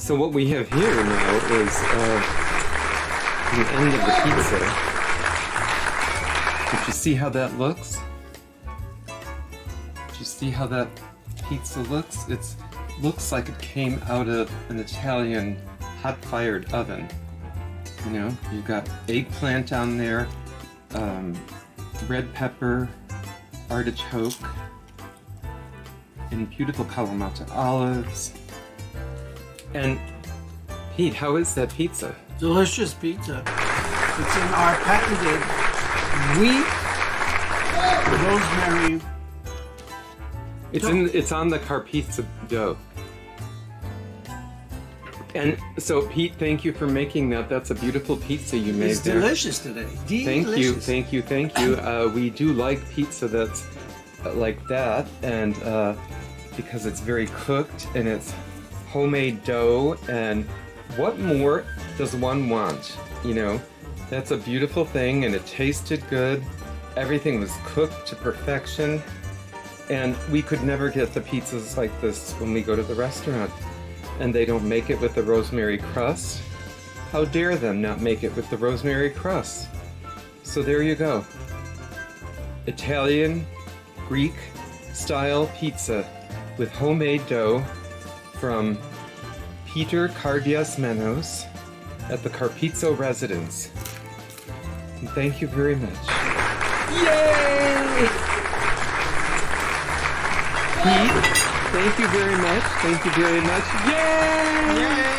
So what we have here now is the end of the pizza. Did you see how that looks? Did you see how that pizza looks? It looks like it came out of an Italian hot-fired oven. You know, you've got eggplant on there, red pepper, artichoke, and beautiful Kalamata olives. And Pete, how is that pizza? Delicious pizza. It's in our patented wheat rosemary. It's on the carpizza dough. And so Pete, thank you for making that. That's a beautiful pizza you made there. It's delicious today. Thank you. We do like pizza that's like that, and because it's very cooked and it's homemade dough, and what more does one want? You know, that's a beautiful thing, and it tasted good. Everything was cooked to perfection, and we could never get the pizzas like this when we go to the restaurant, and they don't make it with the rosemary crust. How dare them not make it with the rosemary crust? So there you go. Italian, Greek style pizza with homemade dough from Peter Cardias Menos at the Carpizzo Residence. And thank you very much. Yay! Pete, thank you very much. Yay!